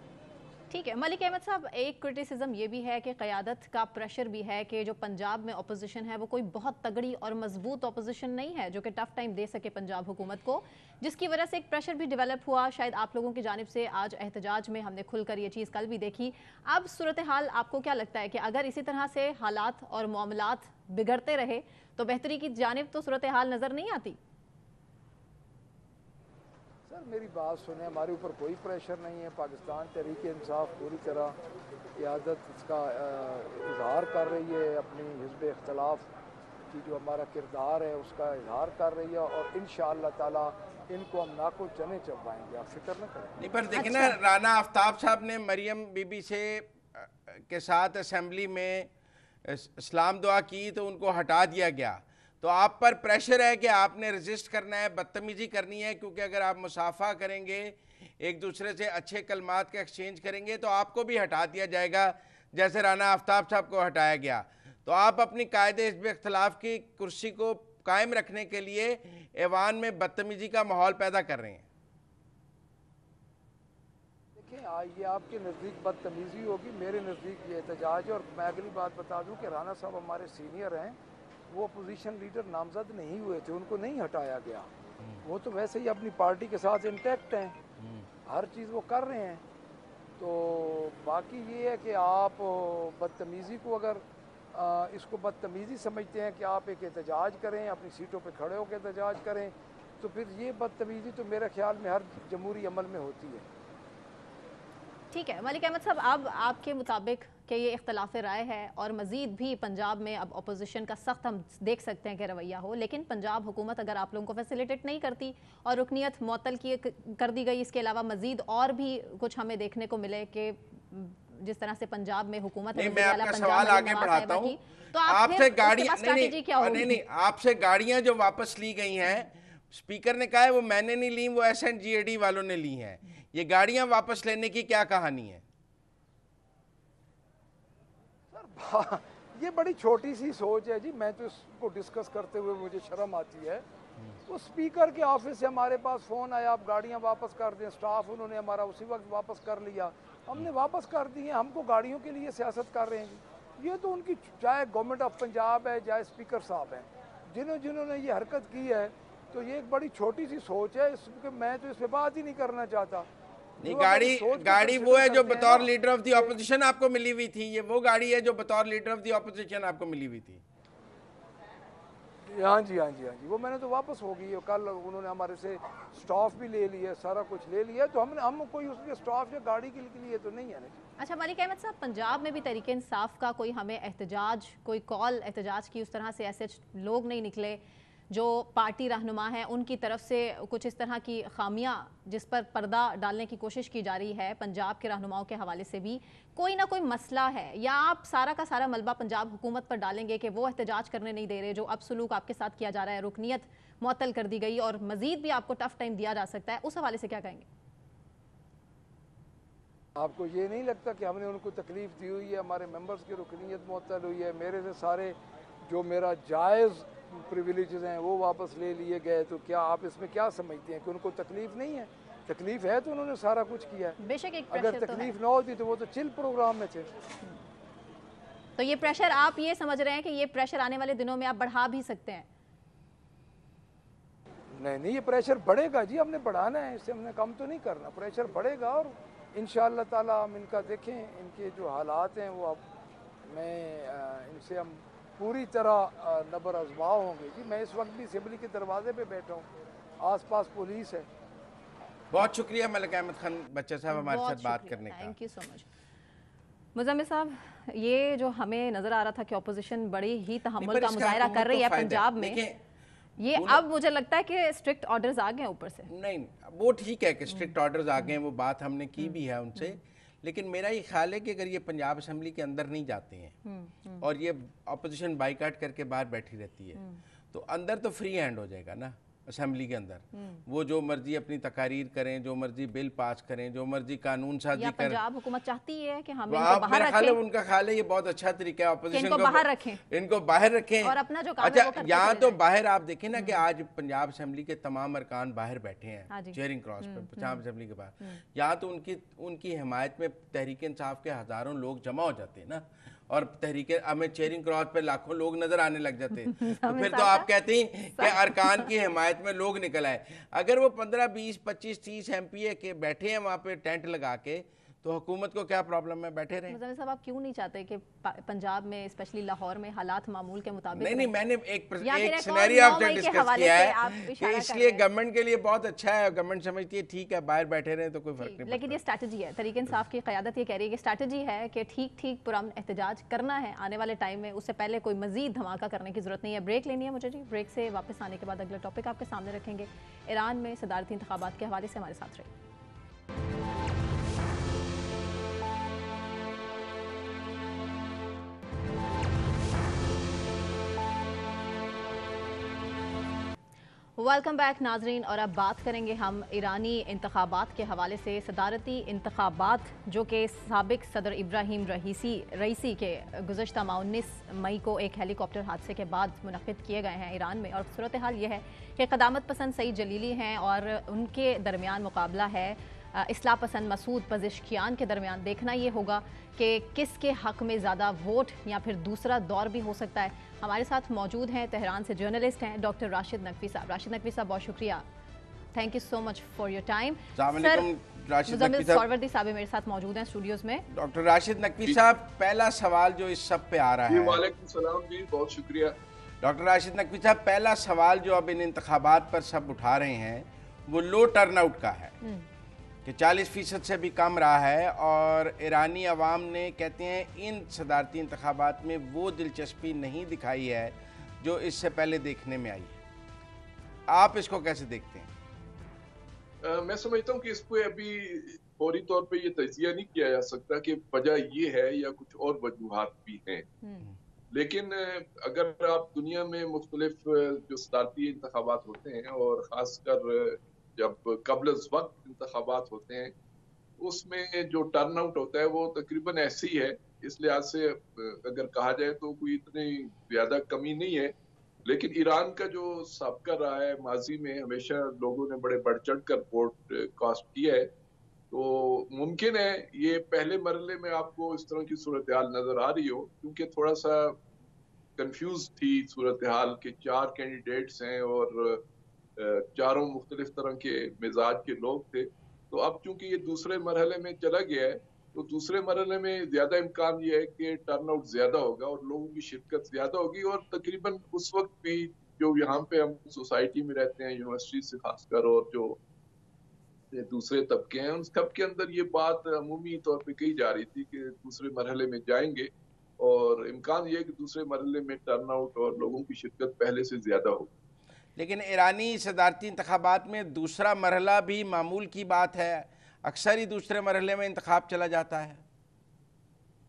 ठीक है मलिक अहमद साहब, एक क्रिटिसिज्म ये भी है कि क़यादत का प्रेशर भी है कि जो पंजाब में अपोजिशन है वो कोई बहुत तगड़ी और मजबूत अपोजिशन नहीं है जो कि टफ टाइम दे सके पंजाब हुकूमत को, जिसकी वजह से एक प्रेशर भी डेवलप हुआ शायद आप लोगों की जानिब से। आज एहतजाज में हमने खुलकर ये चीज़ कल भी देखी। अब सूरत हाल आपको क्या लगता है कि अगर इसी तरह से हालात और मामलात बिगड़ते रहे तो बेहतरी की जानिब तो सूरत हाल नज़र नहीं आती? सर मेरी बात सुने, हमारे ऊपर कोई प्रेशर नहीं है। पाकिस्तान तहरीक इंसाफ पूरी तरह क़यादत इसका इजहार कर रही है, अपनी हिज़्ब इख्तलाफ की जो हमारा किरदार है उसका इजहार कर रही है, और इंशाअल्लाह ताला इनको हम नाको चने चबवाएंगे, आप फिक्र न करें। नहीं पर देखिए ना, राना आफ्ताब साहब ने मरियम बीबी से के साथ असेंबली में इस्लाम दुआ की तो उनको हटा दिया गया। तो आप पर प्रेशर है कि आपने रजिस्ट करना है, बदतमीज़ी करनी है, क्योंकि अगर आप मुसाफा करेंगे, एक दूसरे से अच्छे कलमात का एक्सचेंज करेंगे तो आपको भी हटा दिया जाएगा जैसे राना आफ्ताब साहब को हटाया गया। तो आप अपनी कायदे हिज़्ब इख्तिलाफ की कुर्सी को कायम रखने के लिए ऐवान में बदतमीज़ी का माहौल पैदा कर रहे हैं। देखिए ये आपके नज़दीक बदतमीज़ी होगी, मेरे नज़दीक ये एहतजाज है। और मैं अगली बात बता दूं कि राना साहब हमारे सीनियर हैं, वो अपोजिशन लीडर नामजद नहीं हुए थे, उनको नहीं हटाया गया। वो तो वैसे ही अपनी पार्टी के साथ इंटैक्ट हैं, हर चीज़ वो कर रहे हैं। तो बाकी ये है कि आप बदतमीज़ी को अगर इसको बदतमीज़ी समझते हैं कि आप एक एहतजाज करें, अपनी सीटों पे खड़े होकर एहतजाज करें, तो फिर ये बदतमीज़ी तो मेरे ख्याल में हर जमहूरी अमल में होती है। ठीक है मलिक अहमद साहब, अब आपके मुताबिक कि ये इख्तलाफ राय है और मज़ीद भी पंजाब में अब अपोजिशन का सख्त हम देख सकते हैं कि रवैया हो, लेकिन पंजाब हुकूमत अगर आप लोगों को फैसिलिटेट नहीं करती और रुकनीत मुअत्तल कर दी गई, इसके अलावा मज़ीद और भी कुछ हमें देखने को मिले कि जिस तरह से पंजाब में हुकूमत है, मैं आपका सवाल आगे बढ़ाता हूँ। तो आपसे गाड़ियाँ नहीं, आपसे गाड़ियाँ जो वापस ली गई हैं, स्पीकर ने कहा है वो मैंने नहीं ली, वो SNGAD वालों ने ली हैं। ये गाड़ियां वापस लेने की क्या कहानी है? सर ये बड़ी छोटी सी सोच है जी, मैं तो इसको डिस्कस करते हुए मुझे शर्म आती है। तो स्पीकर के ऑफिस से हमारे पास फ़ोन आया, आप गाड़ियां वापस कर दें। स्टाफ उन्होंने हमारा उसी वक्त वापस कर लिया, हमने वापस कर दी है। हमको गाड़ियों के लिए सियासत कर रहे हैं जी, ये तो उनकी, चाहे गवर्नमेंट ऑफ पंजाब है, चाहे स्पीकर साहब हैं, जिन्होंने ये हरकत की है, तो ये एक बड़ी छोटी सी सोच है। इसके मैं तो इस पर बात ही नहीं करना चाहता। नहीं, गाड़ी वो है जो बतौर लीडर ऑफ द ऑपोजिशन आपको मिली हुई थी, ये वो गाड़ी है जो बतौर लीडर ऑफ द ऑपोजिशन आपको मिली हुई थी। हाँ जी, वो मैंने तो वापस हो गई है। कल उन्होंने हमारे से स्टाफ भी ले लिया, सारा कुछ ले लिया, तो हम कोई उसके स्टाफ या गाड़ी के लिए तो नहीं है ना। अच्छा मलिक अहमद साहब, पंजाब में भी तहरीक इंसाफ का कोई हमें एहतजाज, कोई कॉल एहतजाज की उस तरह से ऐसे लोग नहीं निकले जो पार्टी रहनुमा हैं, उनकी तरफ से कुछ इस तरह की खामियां जिस पर पर्दा डालने की कोशिश की जा रही है पंजाब के रहनुमाओं के हवाले से भी कोई ना कोई मसला है, या आप सारा का सारा मलबा पंजाब हुकूमत पर डालेंगे कि वो एहतजाज करने नहीं दे रहे, जो अब सलूक आपके साथ किया जा रहा है, रुकनीत मुअत्तल कर दी गई और मजीद भी आपको टफ टाइम दिया जा सकता है, उस हवाले से क्या कहेंगे? आपको ये नहीं लगता कि हमने उनको तकलीफ दी हुई है, हमारे मेंबर्स की रुकनीत मुअत्तल हुई है, मेरे से सारे जो मेरा जायज़ प्रिविलेजेस हैं वो वापस ले लिए गए, तो क्या आप इसमें क्या समझते हैं कि उनको तकलीफ नहीं है? तकलीफ है तो उन्होंने सारा कुछ किया है। बेशक एक अगर तकलीफ ना होती तो वो तो चिल प्रोग्राम में थे। तो ये प्रेशर, आप ये समझ रहे हैं कि ये प्रेशर आने वाले दिनों में आप बढ़ा भी सकते हैं? नहीं, ये प्रेशर बढ़ेगा जी, हमने बढ़ाना है, इससे हमने कम तो नहीं करना। प्रेशर बढ़ेगा और इंशाअल्लाह ताला हम इनका देखें, इनके जो हालात हैं वो अब इनसे हम पूरी तरह नबर आजमा होंगे जी। मैं इस वक्त भी असेंबली के दरवाजे पे बैठा हूँ, आसपास पुलिस है। बहुत शुक्रिया मलिक अहमद खान बच्चा साहब हमारे साथ बात करने का। Thank you so much. Muzammil साहब, ये जो हमें नजर आ रहा था कि ऑपोजिशन बड़ी ही तहम्मुल का मुजाहरा कर रही है पंजाब में, ये अब मुझे लगता है कि स्ट्रिक्ट ऑर्डर्स आ गए ऊपर से। नहीं, वो ठीक है कि स्ट्रिक्ट ऑर्डर्स आ गए, वो बात हमने की भी है उनसे, लेकिन मेरा ये ख्याल है कि अगर ये पंजाब असेंबली के अंदर नहीं जाते हैं और ये अपोजिशन बाइकाट करके बाहर बैठी रहती है तो अंदर तो फ्री हैंड हो जाएगा ना। असेंबली के अंदर। वो जो मर्जी अपनी तकारीर करें, जो मर्जी बिल पास करें, जो मर्जी कानून साजी या करें। पंजाब हुकूमत चाहती है कि हम इनको आप बाहर मेरा ख्याल है रखें, उनका ख्याल है ये बहुत अच्छा तरीका है ऑपोजिशन इनको बाहर रखें, इनको बाहर रखें और अपना जो काम है अच्छा वो करते यहाँ चले तो जाएं। बाहर आप देखें ना कि आज पंजाब असेंबली के तमाम अरकान बाहर बैठे हाँ हैं जी। चेयरिंग क्रॉस पे पंजाब असेंबली के बाहर। यहाँ तो उनकी हिमायत में तहरीक इंसाफ के हजारों लोग जमा हो जाते हैं ना, और तहरीके हमें चेयरिंग क्रॉस पे लाखों लोग नजर आने लग जाते तो फिर तो आप कहते हैं कि अरकान की हिमायत में लोग निकल आए। अगर वो 15, 20, 25, 30 एमपीए के बैठे हैं वहाँ पे टेंट लगा के, तो हुकूमत को क्या प्रॉब्लम है, बैठे रहे। मुज़म्मिल साहब, आप क्यों नहीं चाहते कि पंजाब में स्पेशली लाहौर में हालात मामूल के मुताबिक? नहीं, मैंने एक या फिर एक सिनेरियो और आपसे 9 मई के डिस्कस हवाले किया से आप है इशारा कि कर इसलिए रहे हैं। गवर्नमेंट के लिए बहुत अच्छा है, गवर्नमेंट समझती है ठीक है बाहर बैठे रहे तो कोई फर्क नहीं लेकिन ये पड़ता। स्ट्रैटेजी है, तहरीक इंसाफ की क़यादत ये कह रही है कि स्ट्रैटेजी है कि ठीक पुरअमन एहतजाज करना है आने वाले टाइम में, उससे पहले कोई मजीद धमाका करने की जरूरत नहीं है। ब्रेक लेनी है मुझे जी, ब्रेक से वापस आने के बाद अगला टॉपिक आपके सामने रखेंगे। ईरान में सदारती इंतखाबात के हवाले से हमारे साथ रहे। वेलकम बैक नाजरीन, और अब बात करेंगे हम ईरानी इंतखाबात के हवाले से। सदारती इंतखाबात जो कि साबिक सदर इब्राहिम रईसी के गुज़श्ता माह 19 मई को एक हेलीकॉप्टर हादसे के बाद मुनक़िद किए गए हैं ईरान में, और सूरत हाल यह है कि क़दामत पसंद सईद जलीली हैं और उनके दरमियान मुकाबला है इस्लाह पसंद मसूद पज़ेश्कियान के दरमियान। देखना ये होगा कि किसके हक़ में ज़्यादा वोट या फिर दूसरा दौर भी हो सकता है। हमारे साथ मौजूद हैं तेहरान से जर्नलिस्ट हैं डॉक्टर राशिद नकवी साहब। राशिद नकवी साहब, बहुत शुक्रिया, thank you so much for your time. Muzammil Suhrawardy साहब मेरे साथ मौजूद हैं स्टूडियोज में। डॉक्टर राशिद नकवी साहब, पहला सवाल जो इस सब पे आ रहा है। वालेकुम सलाम जी, बहुत शुक्रिया। डॉक्टर राशिद नकवी साहब, पहला सवाल जो अब इन इंतखाबात पर सब उठा रहे हैं वो लो टर्नआउट का है कि 40% से भी कम रहा है, और ईरानी अवाम ने कहते हैं इन सदारती इंतखाबात में वो दिलचस्पी नहीं दिखाई है जो इससे पहले देखने में आई है। आप इसको कैसे देखते हैं? मैं समझता हूँ कि इस पे अभी फौरी तौर पे ये तजिया नहीं किया जा सकता कि वजह ये है या कुछ और वजूहात भी हैं। लेकिन अगर आप दुनिया में मुख्तलिफ जो सदारती इंतखाबात होते हैं, और ख़ासकर जब कबल वक्त इंतखाबात होते हैं, उसमें जो टर्न आउट होता है वो तकरीबन ऐसी है। इस लिहाज से अगर कहा जाए तो कोई इतनी ज़्यादा कमी नहीं है। लेकिन ईरान का जो साबिका रहा है, माजी में हमेशा लोगों ने बड़े बढ़ चढ़ कर वोट कास्ट किया है, तो मुमकिन है ये पहले मरहले में आपको इस तरह की सूरत हाल नज़र आ रही हो, क्योंकि थोड़ा सा कंफ्यूज थी सूरत हाल के 4 कैंडिडेट्स हैं और चारों मुख्तलिफ तरह के मिजाज के लोग थे। तो अब चूंकि ये दूसरे मरहले में चला गया है, तो दूसरे मरहले में ज्यादा इम्कान ये है कि टर्नआउट ज्यादा होगा और लोगों की शिरकत ज्यादा होगी। और तकरीबन उस वक्त भी जो यहाँ पे हम सोसाइटी में रहते हैं, यूनिवर्सिटी से खासकर, और जो दूसरे तबके हैं, उन सब के अंदर ये बात अमूमी तौर पे कही जा रही थी कि दूसरे मरहले में जाएंगे, और इम्कान ये है कि दूसरे मरहले में टर्नआउट और लोगों की शिरकत पहले से ज्यादा होगी। लेकिन ईरानी सदारती इंतखाबात में दूसरा मरहला भी मामूल की बात है, अक्सर ही दूसरे मरहले में इंतखाब चला जाता है।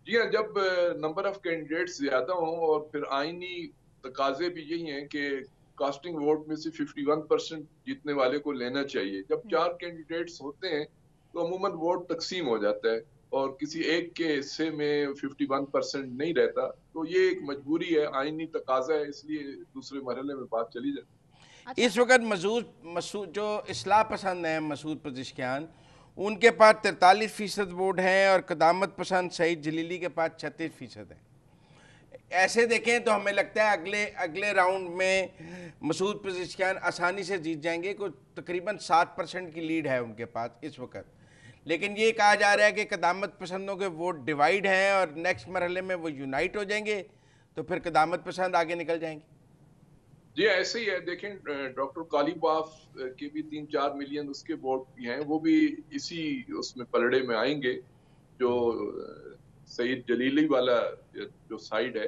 जी हाँ, जब नंबर ऑफ कैंडिडेट्स ज्यादा हों, और फिर आईनी तकाजे भी यही हैं कि कास्टिंग वोट में से 51% जीतने वाले को लेना चाहिए। जब 4 कैंडिडेट्स होते हैं तो अमूमन वोट तकसीम हो जाता है, और किसी एक के हिस्से में 51% नहीं रहता। तो ये एक मजबूरी है, आईनी तकाजा है, इसलिए दूसरे मरहले में बात चली जाती है। अच्छा। इस वक्त मसूद जो इस्लाह पसंद हैं, मसूद पज़ेश्कियान, उनके पास 43% वोट हैं, और क़दामत पसंद सईद जलीली के पास 36% हैं। ऐसे देखें तो हमें लगता है अगले राउंड में मसूद पज़ेश्कियान आसानी से जीत जाएंगे। कुछ तकरीबन 7% की लीड है उनके पास इस वक्त। लेकिन ये कहा जा रहा है कि क़दामत पसंदों के वोट डिवाइड हैं, और नेक्स्ट मरहले में वो यूनाइट हो जाएंगे, तो फिर क़दामत पसंद आगे निकल जाएंगे। जी ऐसे ही है। देखें, डॉक्टर कालीबाफ के भी 3-4 मिलियन उसके वोट भी हैं, वो भी इसी उसमें पलड़े में आएंगे, जो सईद जलीली वाला जो साइड है।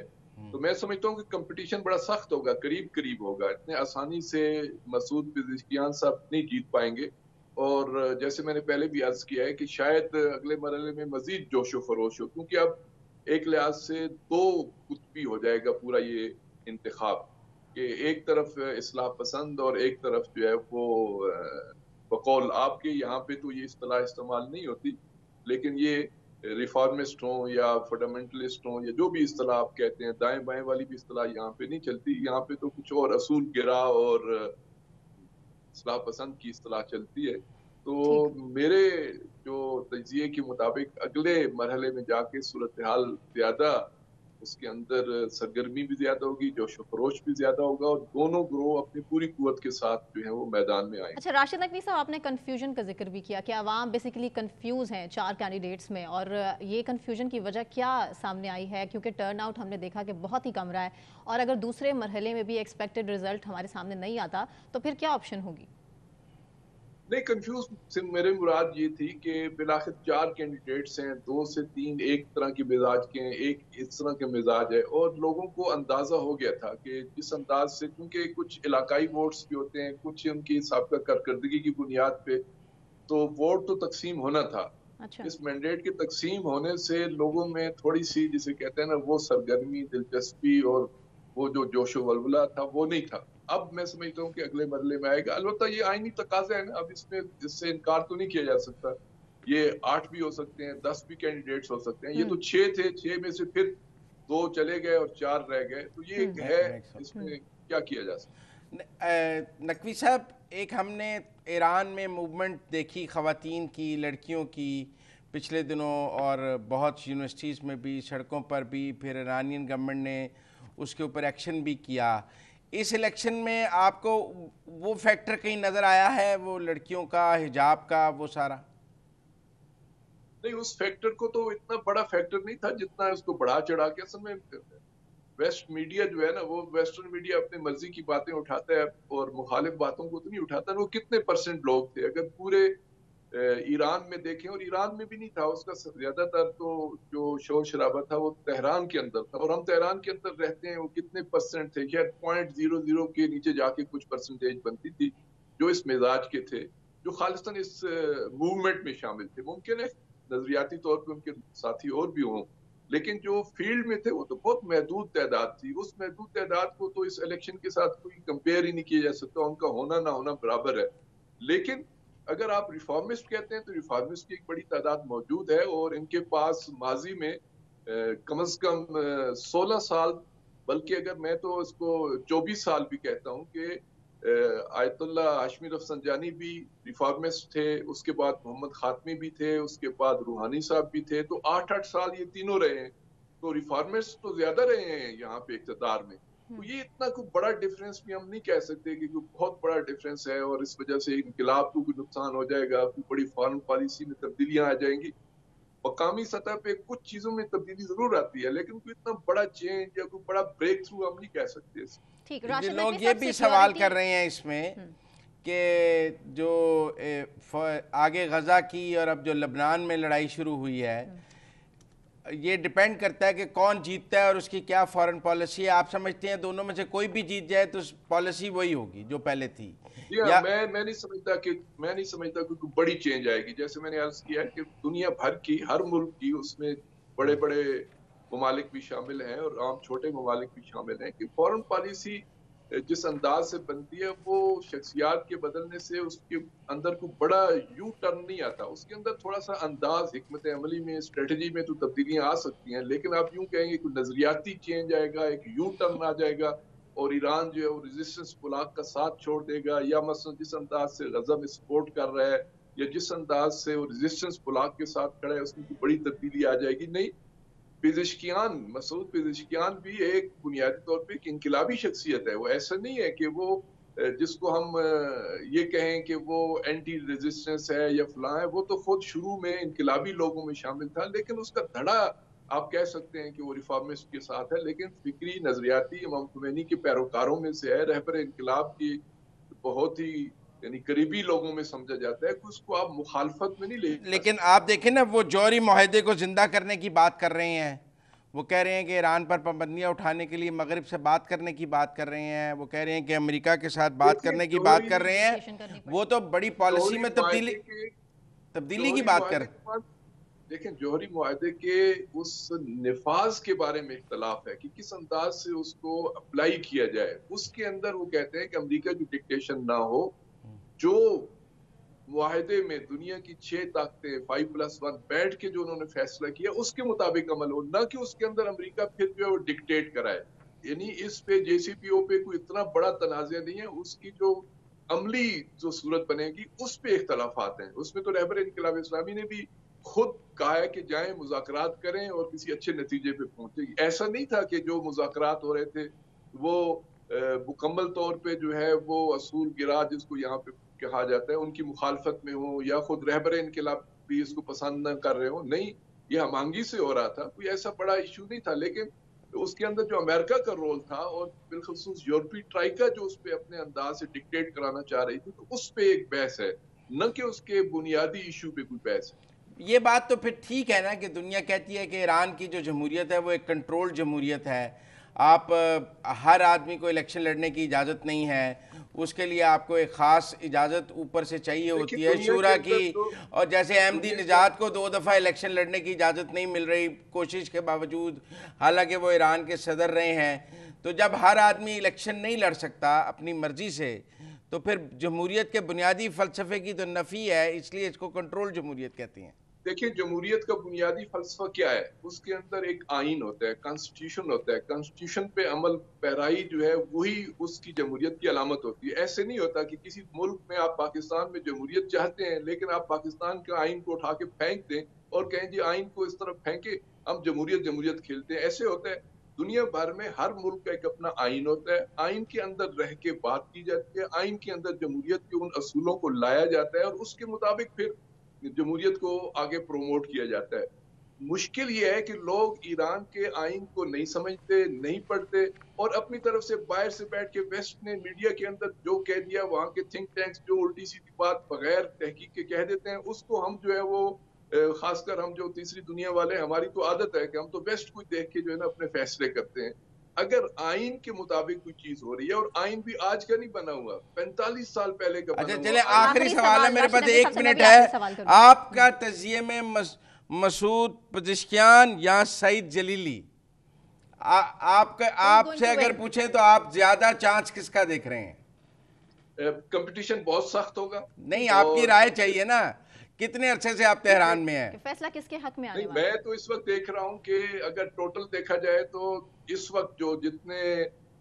तो मैं समझता हूँ कि कंपटीशन बड़ा सख्त होगा, करीब करीब होगा। इतने आसानी से मसूद पज़ेश्कियान साहब नहीं जीत पाएंगे। और जैसे मैंने पहले भी अर्ज किया है कि शायद अगले मरहले में मजीद जोशो खरोश हो, क्योंकि अब एक लिहाज से 2 कुतबी हो जाएगा पूरा ये इंतखाब। कि एक तरफ इस्लाह पसंद और एक तरफ जो है वो बकौल आपके यहाँ पे तो ये इस्तेलाह इस्तेमाल नहीं होती, लेकिन ये रिफॉर्मिस्ट हों या फंडामेंटलिस्ट हों या जो भी इस्तेलाह आप कहते हैं, दाएं बाएं वाली भी इस्तेलाह यहाँ पे नहीं चलती। यहाँ पे तो कुछ और असूल गिरा और इस्लाह पसंद की इस्तेलाह चलती है। तो मेरे जो तजिए के मुताबिक अगले मरहले में जाके सूरत हाल ज्यादा, उसके अंदर सरगर्मी भी ज्यादा होगी, जोश व खरोश भी ज्यादा होगा और दोनों ग्रोह अपनी पूरी कुव्वत के साथ जो है वो मैदान में आएंगे। अच्छा राशिद नकवी साहब, आपने कंफ्यूजन का जिक्र भी किया कि अवाम बेसिकली कंफ्यूज हैं 4 कैंडिडेट्स में, और ये कंफ्यूजन की वजह क्या सामने आई है? क्योंकि टर्न आउट हमने देखा कि बहुत ही कम रहा है, और अगर दूसरे मरहले में भी एक्सपेक्टेड रिजल्ट हमारे सामने नहीं आता तो फिर क्या ऑप्शन होगी? नहीं, कंफ्यूज से मेरे मुराद ये थी कि बिलाखिर 4 कैंडिडेट्स हैं, 2 से 3 एक तरह के मिजाज के हैं, एक इस तरह के मिजाज है, और लोगों को अंदाजा हो गया था कि जिस अंदाज से, क्योंकि कुछ इलाकाई वोट्स भी होते हैं, कुछ उनकी साबिका कारकर्दगी की बुनियाद पे तो वोट तो तकसीम होना था। अच्छा। इस मैंडेट के तकसीम होने से लोगों में थोड़ी सी, जिसे कहते हैं ना, वो सरगर्मी, दिलचस्पी और वो जो जोशो वल्वला था वो नहीं था। अब मैं समझता हूँ कि अगले मरहले में आएगा। अलबत्ता ये आईनी तकाजा है ना, अब इससे इनकार तो नहीं किया जा सकता। ये 8 भी हो सकते हैं, 10 भी कैंडिडेट्स हो सकते हैं। ये तो 6 थे, 6 में से फिर 2 चले गए और 4 रह गए, तो ये है, इसमें क्या किया जा सकता। नकवी साहब, एक हमने ईरान में मूवमेंट देखी ख़वातीन की, लड़कियों की पिछले दिनों, और बहुत यूनिवर्सिटीज़ में भी, सड़कों पर भी, फिर ईरानियन गवर्नमेंट ने उसके ऊपर एक्शन भी किया। इस इलेक्शन में आपको वो फैक्टर कहीं नज़र आया है, वो लड़कियों का, हिजाब का, वो सारा? नहीं, उस फैक्टर को तो इतना बड़ा फैक्टर नहीं था जितना उसको बढ़ा चढ़ा के। असल में वेस्ट मीडिया जो है ना, वो वेस्टर्न मीडिया अपनी मर्जी की बातें उठाता है और मुखालिफ बातों को तो नहीं उठाता। वो कितने परसेंट लोग थे, अगर पूरे ईरान में देखें, और ईरान में भी नहीं था उसका ज्यादातर, तो जो शोर शराबा था वो तेहरान के अंदर था, और हम तेहरान के अंदर रहते हैं। वो कितने परसेंट थे, शायद 0.00 के नीचे जाके कुछ परसेंटेज बनती थी जो इस मिजाज के थे, जो खालिस्तान इस मूवमेंट में शामिल थे। मुमकिन है नजरियाती तौर पर उनके साथी और भी हों, लेकिन जो फील्ड में थे वो तो बहुत महदूद तादाद थी। उस महदूद तादाद को तो इस इलेक्शन के साथ कोई कंपेयर ही नहीं किया जा सकता। उनका होना ना होना बराबर है। लेकिन अगर आप रिफॉर्मिस्ट कहते हैं तो रिफॉर्मिस्ट की एक बड़ी तादाद मौजूद है, और इनके पास माजी में कम से कम 16 साल, बल्कि अगर मैं तो इसको 24 साल भी कहता हूँ कि आयतुल्ला हाशमी रफसंजानी भी रिफॉर्मिस्ट थे, उसके बाद मोहम्मद खातमी भी थे, उसके बाद रूहानी साहब भी थे, तो 8-8 साल ये तीनों रहे हैं। तो रिफॉर्मिस्ट तो ज्यादा रहे हैं यहाँ पे इक़्तिदार में। तो ये इतना कोई बड़ा डिफरेंस भी हम नहीं कह सकते कि कोई बहुत बड़ा डिफरेंस है और इस वजह से इनकलाब को कोई नुकसान हो जाएगा, कोई बड़ी फॉरेन पॉलिसी में तब्दीलियां आ जाएंगी। मकामी सतह पे कुछ चीजों में तब्दीली जरूर आती है, लेकिन कोई इतना बड़ा चेंज या कोई बड़ा ब्रेक थ्रू हम नहीं कह सकते। ठीक, लोग ये भी सवाल कर रहे हैं इसमें कि जो आगे गजा की और अब जो लबनान में लड़ाई शुरू हुई है, ये डिपेंड करता है कि कौन जीतता है और उसकी क्या फॉरेन पॉलिसी है। आप समझते हैं दोनों में से कोई भी जीत जाए तो पॉलिसी वही होगी जो पहले थी? या मैं नहीं समझता कि कोई बड़ी चेंज आएगी। जैसे मैंने अर्ज किया कि दुनिया भर की, हर मुल्क की, उसमें बड़े बड़े ममालिक भी शामिल हैं और आम छोटे ममालिक भी शामिल हैं, कि फॉरेन पॉलिसी जिस अंदाज से बनती है वो शख्सियात के बदलने से उसके अंदर कोई बड़ा यू टर्न नहीं आता। उसके अंदर थोड़ा सा अंदाज, हिकमत अमली में, स्ट्रेटजी में तो तब्दीलियां आ सकती हैं, लेकिन आप यूं कहेंगे कोई नजरियाती चेंज आएगा, एक यू टर्न आ जाएगा और ईरान जो है वो रेजिस्टेंस ब्लॉक का साथ छोड़ देगा, या मसलन जिस अंदाज से गजा में सपोर्ट कर रहा है या जिस अंदाज से वो रेजिस्टेंस ब्लॉक के साथ खड़ा है उसमें कोई बड़ी तब्दीली आ जाएगी। नहीं, मसूद पेज़ेशकियान भी एक बुनियादी तौर पे एक इनकलाबी शख्सियत है। वो ऐसा नहीं है कि वो जिसको हम ये कहें कि वो एंटी रेजिस्टेंस है या फलां है। वो तो खुद शुरू में इनकलाबी लोगों में शामिल था, लेकिन उसका धड़ा आप कह सकते हैं कि वो रिफॉर्मिस्ट के साथ है, लेकिन फिक्री नजरियाती इमाम खुमैनी के पैरोकारों में से है, रहबर इनकलाब की बहुत ही यानी करीबी लोगों में समझा जाता है कि उसको आप मुखालफत में नहीं ले। लेकिन आप देखें ना, वो जौहरी मुआहदे को जिंदा करने की बात कर रहे हैं। वो कह रहे हैं कि ईरान पर पाबंदियां उठाने के लिए मगरिब से बात करने की बात कर रहे हैं। वो कह रहे हैं कि अमेरिका के साथ बात करने की बात कर रहे हैं। वो तो बड़ी पॉलिसी में तब्दीली की बात कर। देखें, जौहरी मुआहदे के उस निफाज के बारे में इख्तलाफ है कि किस अंदाज से उसको अप्लाई किया जाए। उसके अंदर वो कहते हैं कि अमेरिका की डिक्टेशन ना हो, जो मुआहदे में दुनिया की 6 ताकतें 5+1 बैठ के जो उन्होंने फैसला किया उसके मुताबिक अमल हो, ना कि उसके अंदर अमेरिका फिर जो है वो डिक्टेट कराए। यानी इस पे JCPO पे कोई इतना बड़ा तनाज़ा नहीं है, उसकी जो अमली जो सूरत बनेगी उस पे इख्तलाफात हैं। उसमें तो रहबर इनकलाब इस्लामी ने भी खुद कहा है कि जाएं मुज़ाकरात करें और किसी अच्छे नतीजे पे पहुंचे। ऐसा नहीं था कि जो मुज़ाकरात हो रहे थे वो मुकम्मल तौर पे जो है वो असूल गिरा जिसको यहाँ पे कहा जाता है उनकी मुखालफत में हो, या खुद रहबर इनकलाब भी इसको पसंद न कर रहे हो। नहीं, ये हमांगी से हो रहा था, कोई ऐसा बड़ा इशू नहीं था। लेकिन उसके अंदर जो अमेरिका का रोल था और बिलखुसूस यूरोपीय ट्राइका जो उस पे अपने अंदाज से डिक्टेट कराना चाह रही थी, तो उस पे एक बहस है, न कि उसके बुनियादी इशू पे कोई बहस है। ये बात तो फिर ठीक है ना कि दुनिया कहती है कि ईरान की जो जमहूरियत है वो एक कंट्रोल्ड जमहूरियत है। आप हर आदमी को इलेक्शन लड़ने की इजाज़त नहीं है, उसके लिए आपको एक ख़ास इजाज़त ऊपर से चाहिए होती है शूरा की। और जैसे अहमदी निजात को 2 दफ़ा इलेक्शन लड़ने की इजाज़त नहीं मिल रही कोशिश के बावजूद, हालांकि वो ईरान के सदर रहे हैं। तो जब हर आदमी इलेक्शन नहीं लड़ सकता अपनी मर्ज़ी से, तो फिर जमहूरियत के बुनियादी फ़लसफ़े की तो नफ़ी है, इसलिए इसको कंट्रोल जमहूरियत कहती हैं। देखिए, जमहूरियत का बुनियादी फलसफा क्या है? उसके अंदर एक आइन होता है, कॉन्स्टिट्यूशन होता है। कॉन्स्टिट्यूशन पे अमल पैराई जो है वही उसकी जमहूरियत की अलामत होती है। ऐसे नहीं होता कि किसी मुल्क में आप पाकिस्तान में जमहूरियत चाहते हैं लेकिन आप पाकिस्तान के आइन को उठा के फेंक दें और कहें जी आइन को इस तरफ फेंके, हम जमहूरियत जमहूरियत खेलते हैं। ऐसे होता है। दुनिया भर में हर मुल्क का एक अपना आइन होता है, आइन के अंदर रह के बात की जाती है, आइन के अंदर जमहूरियत के उन असूलों को लाया जाता है और उसके मुताबिक फिर जमहूरियत को आगे प्रोमोट किया जाता है। मुश्किल ये है कि लोग ईरान के आइन को नहीं समझते, नहीं पढ़ते और अपनी तरफ से बाहर से बैठ के वेस्ट ने मीडिया के अंदर जो कह दिया, वहाँ के थिंक टैंक्स जो उल्टी सीधी बात बगैर तहकीक के कह देते हैं, उसको हम जो है वो खासकर हम जो तीसरी दुनिया वाले, हमारी तो आदत है कि हम तो वेस्ट को देख के जो है ना अपने फैसले करते हैं। अगर आइन के मुताबिक कोई चीज हो रही है, और आइन भी आज का नहीं बना हुआ, 45 साल पहले का बना हुआ। चले आखिरी सवाल है मेरे पास, 1 मिनट है। आपका तजिए में मसूद पज़ेश्कियान या सईद जलीली, आपसे अगर पूछे तो आप ज्यादा चांस किसका देख रहे हैं? कंपटीशन बहुत सख्त होगा। नहीं, आपकी राय चाहिए ना, कितने अरसे से आप तेहरान में हैं? फैसला किसके हक में आने वाला है? मैं तो इस वक्त देख रहा हूं कि अगर टोटल देखा जाए तो इस वक्त जो जितने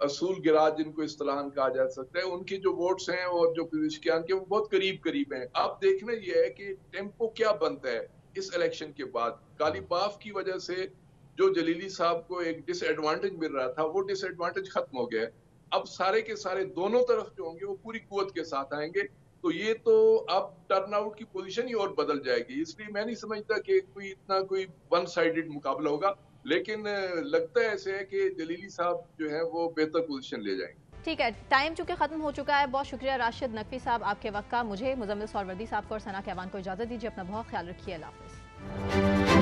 असूल गिरा जिनको इस्तिलाहन कहा जा सकता है, उनकी जो वोट्स हैं और जो पज़ेश्कियान के, वो बहुत करीब करीब हैं। आप देखना ये है कि टेम्पो क्या बनता है इस इलेक्शन के बाद। काली बाफ की वजह से जो जलीली साहब को एक डिसएडवांटेज मिल रहा था, वो डिसएडवांटेज खत्म हो गया है। अब सारे के सारे दोनों तरफ जो होंगे वो पूरी कुव्वत के साथ आएंगे, तो ये तो अब टर्नआउट की पोजीशन ही और बदल जाएगी। इसलिए मैं नहीं समझता कि कोई वन साइडेड मुकाबला होगा, लेकिन लगता है ऐसे है कि जलीली साहब जो है वो बेहतर पोजीशन ले जाएंगे। ठीक है, टाइम चूंकि खत्म हो चुका है। बहुत शुक्रिया राशिद नकवी साहब आपके वक्त का। मुझे मुजम्मिल सोहरवर्दी साहब को और सना कहवान को इजाजत दीजिए। अपना बहुत ख्याल रखिए। अल्लाह हाफ़िज़।